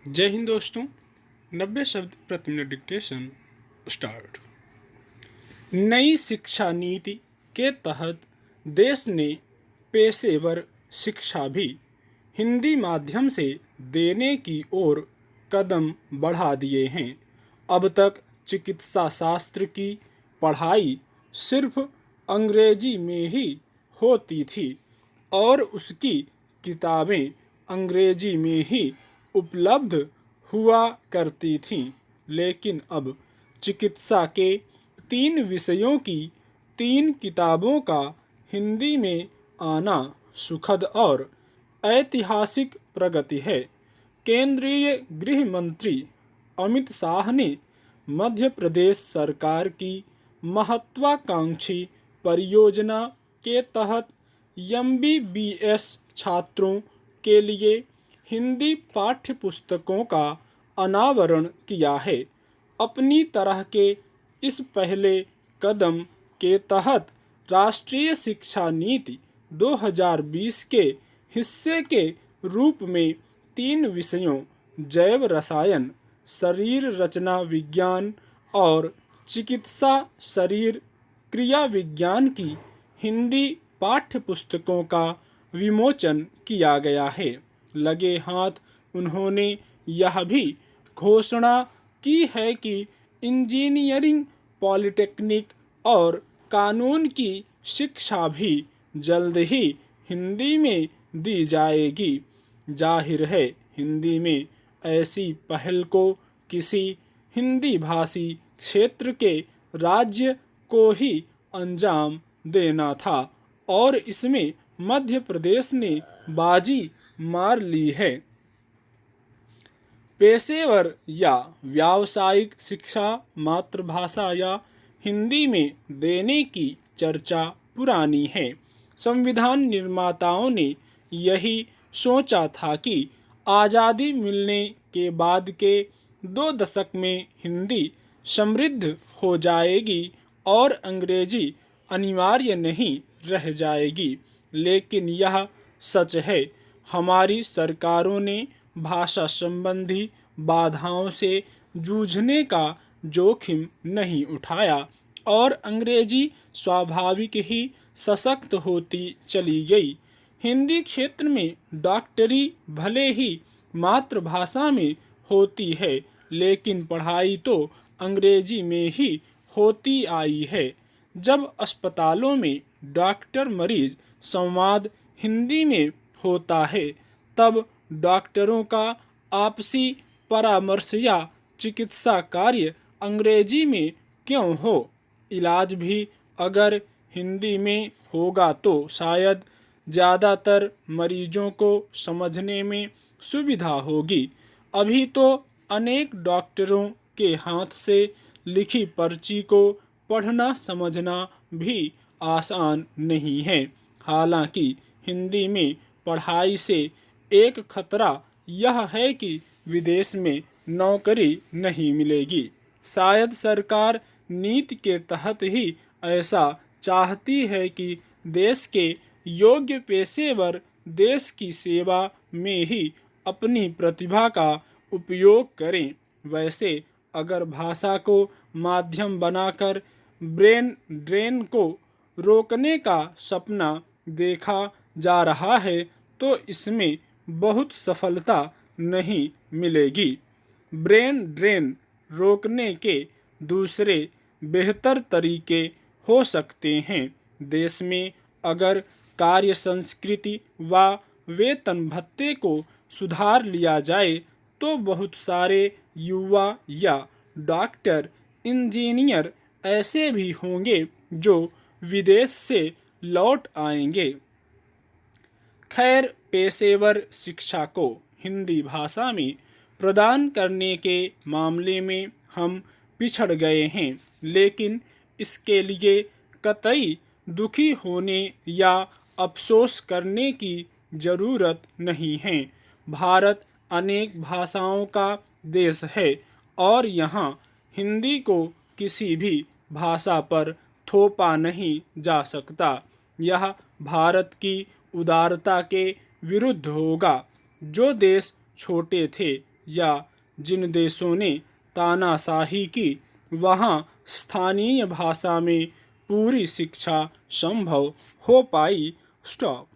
जय हिंद दोस्तों। 90 शब्द प्रति मिनट डिक्टेशन स्टार्ट। नई शिक्षा नीति के तहत देश ने पेशेवर शिक्षा भी हिंदी माध्यम से देने की ओर कदम बढ़ा दिए हैं। अब तक चिकित्सा शास्त्र की पढ़ाई सिर्फ अंग्रेजी में ही होती थी और उसकी किताबें अंग्रेजी में ही उपलब्ध हुआ करती थीं, लेकिन अब चिकित्सा के 3 विषयों की 3 किताबों का हिंदी में आना सुखद और ऐतिहासिक प्रगति है। केंद्रीय गृह मंत्री अमित शाह ने मध्य प्रदेश सरकार की महत्वाकांक्षी परियोजना के तहत MBBS छात्रों के लिए हिंदी पाठ्यपुस्तकों का अनावरण किया है। अपनी तरह के इस पहले कदम के तहत राष्ट्रीय शिक्षा नीति 2020 के हिस्से के रूप में 3 विषयों जैव रसायन, शरीर रचना विज्ञान और चिकित्सा शरीर क्रिया विज्ञान की हिंदी पाठ्यपुस्तकों का विमोचन किया गया है। लगे हाथ उन्होंने यह भी घोषणा की है कि इंजीनियरिंग, पॉलिटेक्निक और कानून की शिक्षा भी जल्द ही हिंदी में दी जाएगी। जाहिर है, हिंदी में ऐसी पहल को किसी हिंदी भाषी क्षेत्र के राज्य को ही अंजाम देना था और इसमें मध्य प्रदेश ने बाजी मार ली है। पेशेवर या व्यावसायिक शिक्षा मातृभाषा या हिंदी में देने की चर्चा पुरानी है। संविधान निर्माताओं ने यही सोचा था कि आज़ादी मिलने के बाद के 2 दशक में हिंदी समृद्ध हो जाएगी और अंग्रेजी अनिवार्य नहीं रह जाएगी, लेकिन यह सच है। हमारी सरकारों ने भाषा संबंधी बाधाओं से जूझने का जोखिम नहीं उठाया और अंग्रेजी स्वाभाविक ही सशक्त होती चली गई। हिंदी क्षेत्र में डॉक्टरी भले ही मातृभाषा में होती है, लेकिन पढ़ाई तो अंग्रेजी में ही होती आई है। जब अस्पतालों में डॉक्टर मरीज संवाद हिंदी में होता है, तब डॉक्टरों का आपसी परामर्श या चिकित्सा कार्य अंग्रेजी में क्यों हो। इलाज भी अगर हिंदी में होगा तो शायद ज़्यादातर मरीजों को समझने में सुविधा होगी। अभी तो अनेक डॉक्टरों के हाथ से लिखी पर्ची को पढ़ना समझना भी आसान नहीं है। हालांकि हिंदी में पढ़ाई से एक खतरा यह है कि विदेश में नौकरी नहीं मिलेगी। शायद सरकार नीति के तहत ही ऐसा चाहती है कि देश के योग्य पेशेवर देश की सेवा में ही अपनी प्रतिभा का उपयोग करें। वैसे अगर भाषा को माध्यम बनाकर ब्रेन ड्रेन को रोकने का सपना देखा जा रहा है, तो इसमें बहुत सफलता नहीं मिलेगी। ब्रेन ड्रेन रोकने के दूसरे बेहतर तरीके हो सकते हैं। देश में अगर कार्य संस्कृति व वेतन भत्ते को सुधार लिया जाए तो बहुत सारे युवा या डॉक्टर, इंजीनियर ऐसे भी होंगे जो विदेश से लौट आएंगे। खैर, पेशेवर शिक्षा को हिंदी भाषा में प्रदान करने के मामले में हम पिछड़ गए हैं, लेकिन इसके लिए कतई दुखी होने या अफसोस करने की ज़रूरत नहीं है। भारत अनेक भाषाओं का देश है और यहाँ हिंदी को किसी भी भाषा पर थोपा नहीं जा सकता। यह भारत की उदारता के विरुद्ध होगा। जो देश छोटे थे या जिन देशों ने तानाशाही की वहाँ स्थानीय भाषा में पूरी शिक्षा संभव हो पाई। स्टॉप।